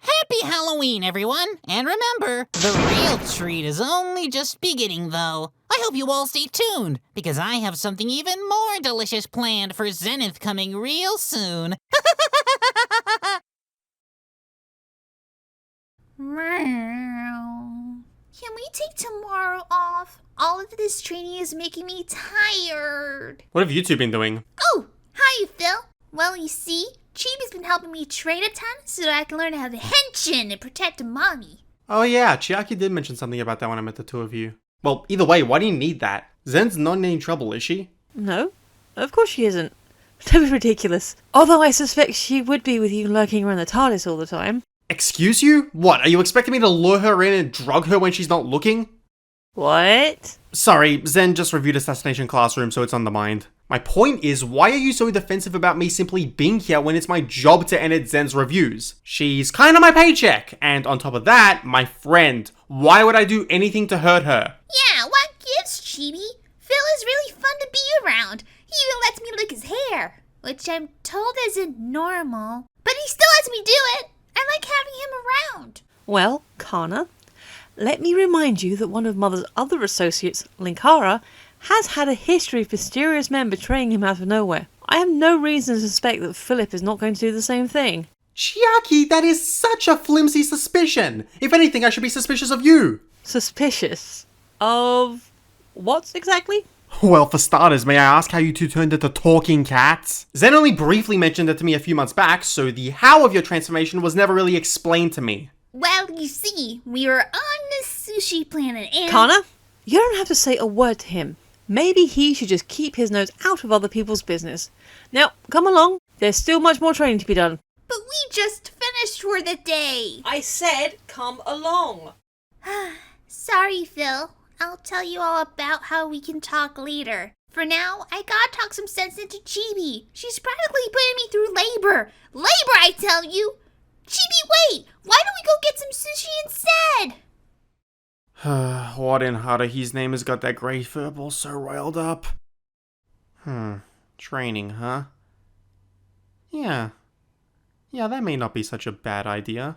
Happy Halloween! Halloween, everyone! And remember, the real treat is only just beginning, though. I hope you all stay tuned, because I have something even more delicious planned for Zenith coming real soon. Can we take tomorrow off? All of this training is making me tired. What have you two been doing? Oh, hi, Phil. Well, you see, Chibi's been helping me train a ton so that I can learn how to henshin and protect Mommy. Oh yeah, Chiaki did mention something about that when I met the two of you. Well, either way, why do you need that? Zen's not in any trouble, is she? No, of course she isn't. That was ridiculous. Although I suspect she would be with you lurking around the TARDIS all the time. Excuse you? What, are you expecting me to lure her in and drug her when she's not looking? What? Sorry, Zen just reviewed Assassination Classroom, so it's on the mind. My point is, why are you so defensive about me simply being here when it's my job to edit Zen's reviews? She's kind of my paycheck, and on top of that, my friend. Why would I do anything to hurt her? Yeah, what gives, Chibi? Phil is really fun to be around. He even lets me lick his hair, which I'm told isn't normal. But he still lets me do it. I like having him around. Well, Kana, let me remind you that one of Mother's other associates, Linkara, has had a history of mysterious men betraying him out of nowhere. I have no reason to suspect that Philip is not going to do the same thing. Chiaki, that is such a flimsy suspicion. If anything, I should be suspicious of you. Suspicious? Of what exactly? Well, for starters, may I ask how you two turned into talking cats? Zen only briefly mentioned it to me a few months back, so the how of your transformation was never really explained to me. Well, you see, we were on the sushi planet and— Kana, you don't have to say a word to him. Maybe he should just keep his nose out of other people's business. Now, come along. There's still much more training to be done. But we just finished for the day. I said come along. Sorry, Phil. I'll tell you all about how we can talk later. For now, I gotta talk some sense into Chibi. She's practically putting me through labor. Labor, I tell you! Chibi, wait! Why don't we go get some sushi instead? What in Haruhi's name has got that grey furball so riled up? Training, huh? Yeah, that may not be such a bad idea.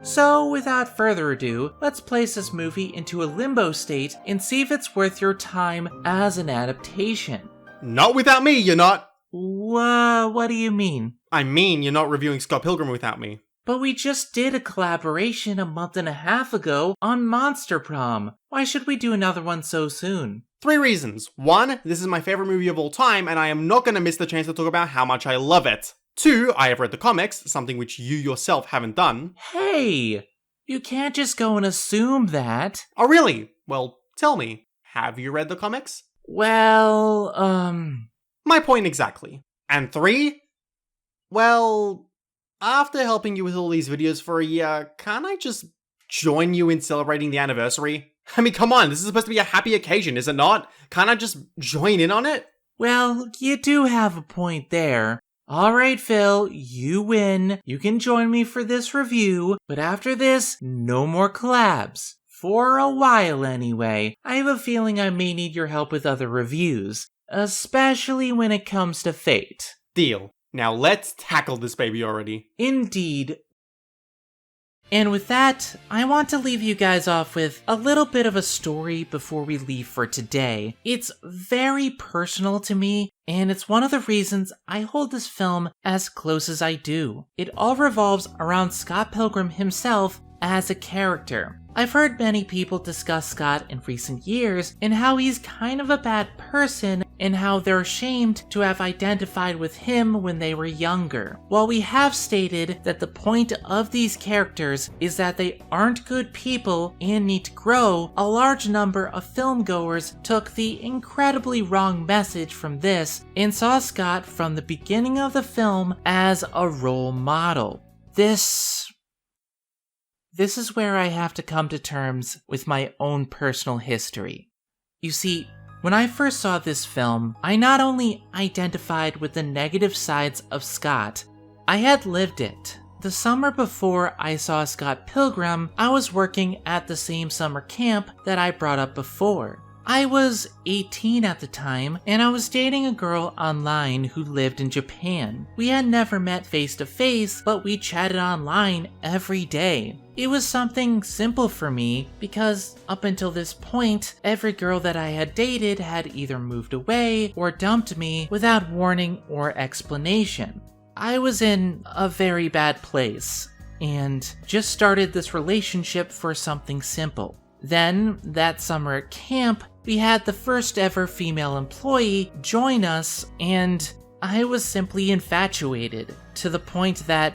So, without further ado, let's place this movie into a limbo state and see if it's worth your time as an adaptation. Not without me, you're not! What do you mean? I mean, you're not reviewing Scott Pilgrim without me. But we just did a collaboration a month and a half ago on Monster Prom. Why should we do another one so soon? 3 reasons. 1, this is my favorite movie of all time, and I am not going to miss the chance to talk about how much I love it. 2, I have read the comics, something which you yourself haven't done. Hey! You can't just go and assume that. Oh really? Well, tell me, have you read the comics? Well, My point exactly. And 3, well, after helping you with all these videos for a year, can't I just join you in celebrating the anniversary? I mean, come on, this is supposed to be a happy occasion, is it not? Can't I just join in on it? Well, you do have a point there. Alright, Phil, you win. You can join me for this review, but after this, no more collabs. For a while, anyway. I have a feeling I may need your help with other reviews, especially when it comes to Fate. Deal. Now let's tackle this baby already. Indeed. And with that, I want to leave you guys off with a little bit of a story before we leave for today. It's very personal to me, and it's one of the reasons I hold this film as close as I do. It all revolves around Scott Pilgrim himself as a character. I've heard many people discuss Scott in recent years and how he's kind of a bad person and how they're ashamed to have identified with him when they were younger. While we have stated that the point of these characters is that they aren't good people and need to grow, a large number of filmgoers took the incredibly wrong message from this and saw Scott from the beginning of the film as a role model. This is where I have to come to terms with my own personal history. You see, when I first saw this film, I not only identified with the negative sides of Scott, I had lived it. The summer before I saw Scott Pilgrim, I was working at the same summer camp that I brought up before. I was 18 at the time, and I was dating a girl online who lived in Japan. We had never met face to face, but we chatted online every day. It was something simple for me because up until this point, every girl that I had dated had either moved away or dumped me without warning or explanation. I was in a very bad place and just started this relationship for something simple. Then, that summer at camp, we had the first ever female employee join us, and I was simply infatuated to the point that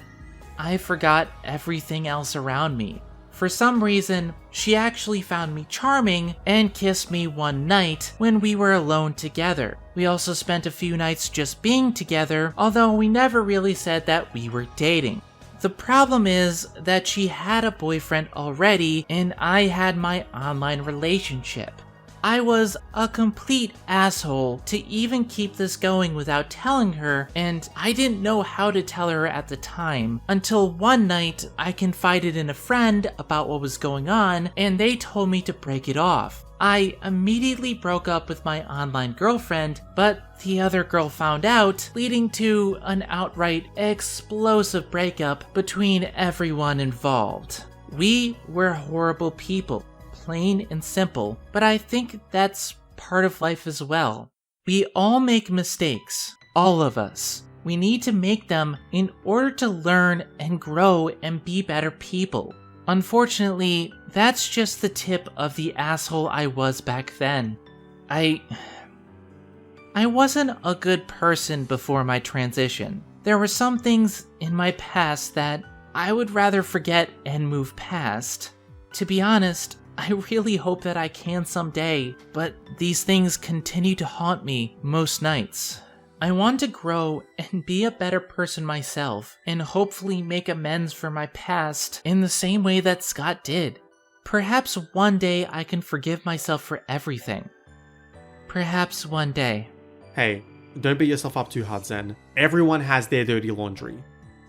I forgot everything else around me. For some reason, she actually found me charming and kissed me one night when we were alone together. We also spent a few nights just being together, although we never really said that we were dating. The problem is that she had a boyfriend already and I had my online relationship. I was a complete asshole to even keep this going without telling her, and I didn't know how to tell her at the time until one night I confided in a friend about what was going on and they told me to break it off. I immediately broke up with my online girlfriend, but the other girl found out, leading to an outright explosive breakup between everyone involved. We were horrible people, plain and simple, but I think that's part of life as well. We all make mistakes, all of us. We need to make them in order to learn and grow and be better people. Unfortunately, that's just the tip of the asshole I was back then. I wasn't a good person before my transition. There were some things in my past that I would rather forget and move past. To be honest, I really hope that I can someday, but these things continue to haunt me most nights. I want to grow and be a better person myself, and hopefully make amends for my past in the same way that Scott did. Perhaps one day I can forgive myself for everything. Perhaps one day. Hey, don't beat yourself up too hard, Zen. Everyone has their dirty laundry,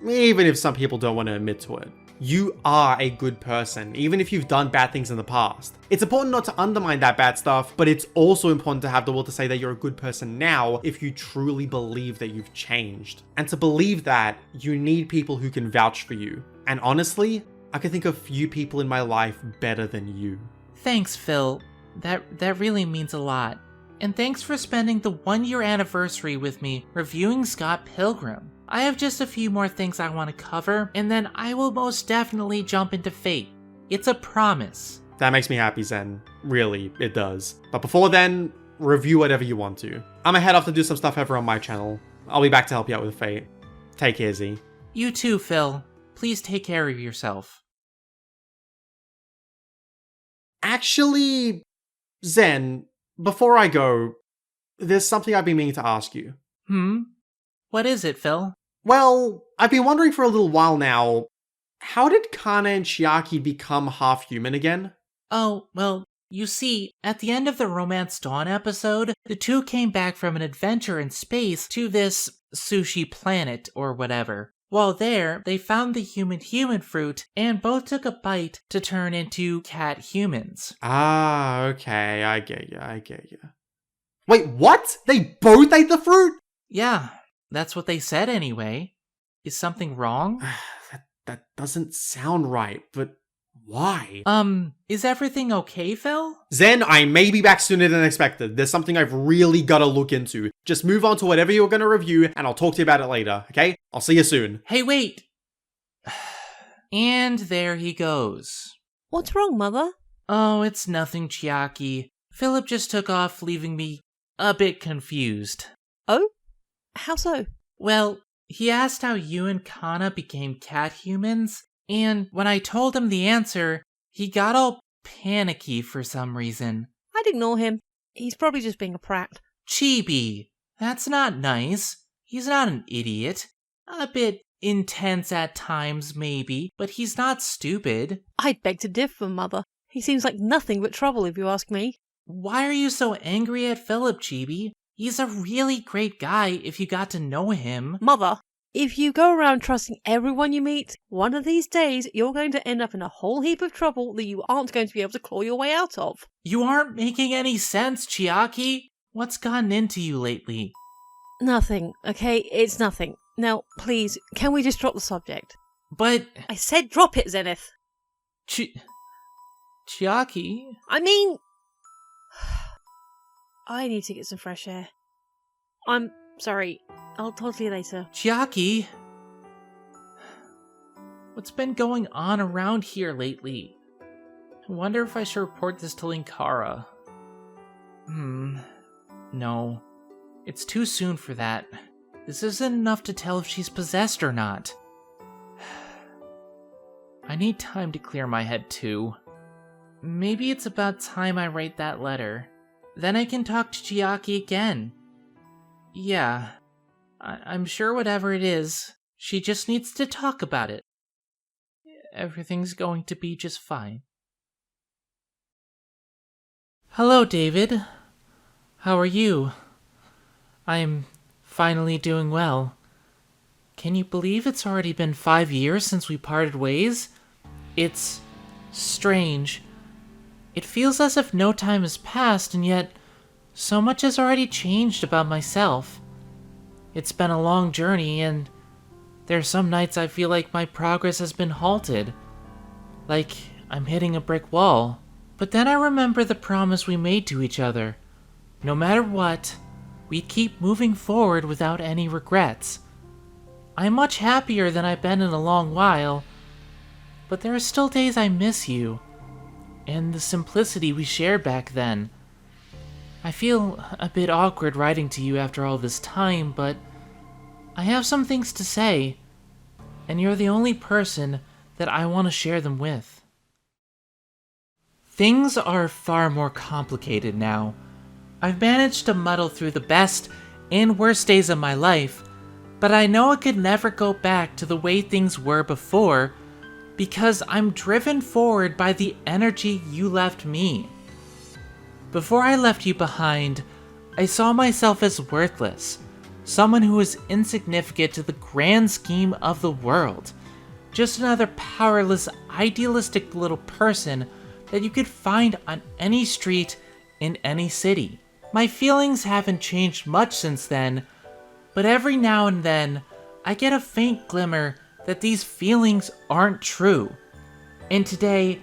even if some people don't want to admit to it. You are a good person, even if you've done bad things in the past. It's important not to undermine that bad stuff, but it's also important to have the will to say that you're a good person now if you truly believe that you've changed. And to believe that, you need people who can vouch for you. And honestly, I can think of few people in my life better than you. Thanks, Phil. That really means a lot. And thanks for spending the 1-year anniversary with me reviewing Scott Pilgrim. I have just a few more things I want to cover, and then I will most definitely jump into Fate. It's a promise. That makes me happy, Zen. Really, it does. But before then, review whatever you want to. I'm gonna head off to do some stuff over on my channel. I'll be back to help you out with Fate. Take care, Z. You too, Phil. Please take care of yourself. Actually, Zen, before I go, there's something I've been meaning to ask you. What is it, Phil? Well, I've been wondering for a little while now, how did Kana and Chiaki become half human again? Oh, well, you see, at the end of the Romance Dawn episode, the two came back from an adventure in space to this sushi planet or whatever. While there, they found the human fruit and both took a bite to turn into cat humans. Ah, okay, I get you. Wait, what? They both ate the fruit? Yeah, that's what they said anyway. Is something wrong? That doesn't sound right, but why? Is everything okay, Phil? Zen, I may be back sooner than expected. There's something I've really gotta look into. Just move on to whatever you're gonna review, and I'll talk to you about it later, okay? I'll see you soon. Hey, wait! And there he goes. What's wrong, Mother? Oh, it's nothing, Chiaki. Philip just took off, leaving me a bit confused. Oh? How so? Well, he asked how you and Kana became cat humans, and when I told him the answer, he got all panicky for some reason. I'd ignore him. He's probably just being a prat. Chibi, that's not nice. He's not an idiot. A bit intense at times, maybe, but he's not stupid. I'd beg to differ, Mother. He seems like nothing but trouble, if you ask me. Why are you so angry at Philip, Chibi? He's a really great guy if you got to know him. Mother, If you go around trusting everyone you meet, one of these days you're going to end up in a whole heap of trouble that you aren't going to be able to claw your way out of. You aren't making any sense, Chiaki. What's gotten into you lately? Nothing, okay? It's nothing. Now, please, can we just drop the subject? But... I said drop it, Zenith! Chiaki? I mean... I need to get some fresh air. I'm sorry. I'll talk to you later. Chiaki? What's been going on around here lately? I wonder if I should report this to Linkara. No. It's too soon for that. This isn't enough to tell if she's possessed or not. I need time to clear my head too. Maybe it's about time I write that letter. Then I can talk to Chiaki again. Yeah, I'm sure whatever it is, she just needs to talk about it. Everything's going to be just fine. Hello, David. How are you? I'm finally doing well. Can you believe it's already been 5 years since we parted ways? It's strange. It feels as if no time has passed, and yet so much has already changed about myself. It's been a long journey, and there are some nights I feel like my progress has been halted. Like I'm hitting a brick wall. But then I remember the promise we made to each other. No matter what, we'd keep moving forward without any regrets. I'm much happier than I've been in a long while, but there are still days I miss you, and the simplicity we shared back then. I feel a bit awkward writing to you after all this time, but I have some things to say, and you're the only person that I want to share them with. Things are far more complicated now. I've managed to muddle through the best and worst days of my life, but I know I could never go back to the way things were before because I'm driven forward by the energy you left me. Before I left you behind, I saw myself as worthless, someone who was insignificant to the grand scheme of the world, just another powerless, idealistic little person that you could find on any street in any city. My feelings haven't changed much since then, but every now and then, I get a faint glimmer that these feelings aren't true. And today,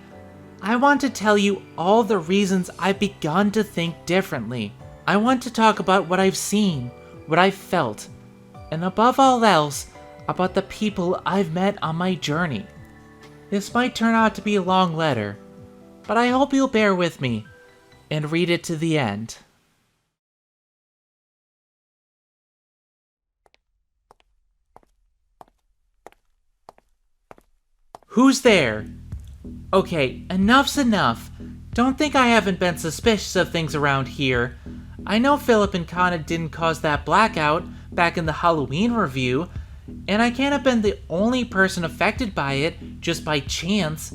I want to tell you all the reasons I've begun to think differently. I want to talk about what I've seen, what I've felt, and above all else, about the people I've met on my journey. This might turn out to be a long letter, but I hope you'll bear with me and read it to the end. Who's there? Okay, enough's enough. Don't think I haven't been suspicious of things around here. I know Philip and Kana didn't cause that blackout back in the Halloween review, and I can't have been the only person affected by it just by chance.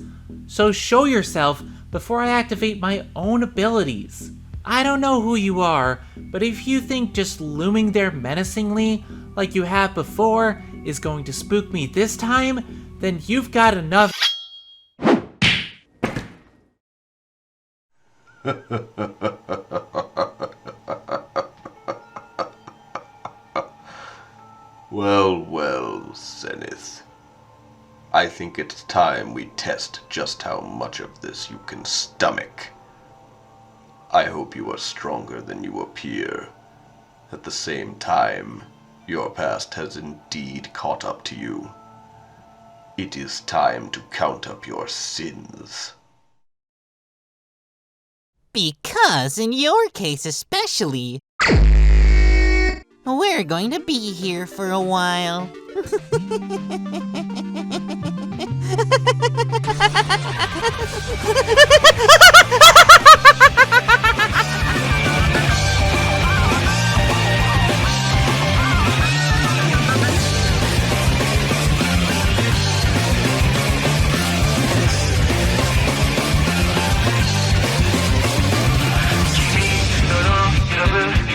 So show yourself before I activate my own abilities. I don't know who you are, but if you think just looming there menacingly, like you have before, is going to spook me this time, then you've got enough. Well, Zenith. I think it's time we test just how much of this you can stomach. I hope you are stronger than you appear. At the same time, your past has indeed caught up to you. It is time to count up your sins. Because in your case especially, we're going to be here for a while.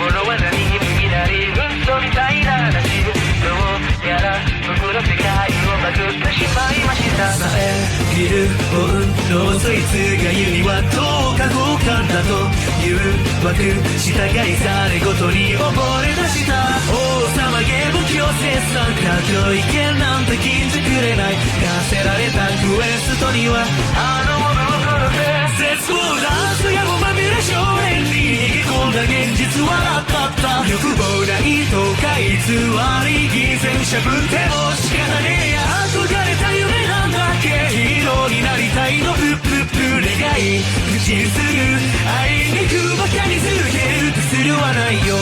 What のそいつが言うには10日交換だと誘惑従いされごとに溺れ出した王様ゲーム強制参加教意見なんて禁じくれない課せられたクエストにはあの物心で絶望ダンスやもまみれ少年に逃げ込んだ現実はなかった欲望ないとか偽り偽善しゃぶっても仕方ねえや憧れた夢なんだっけヒーローになりたいの願い口にするあいにくばかに続けるってするはないよ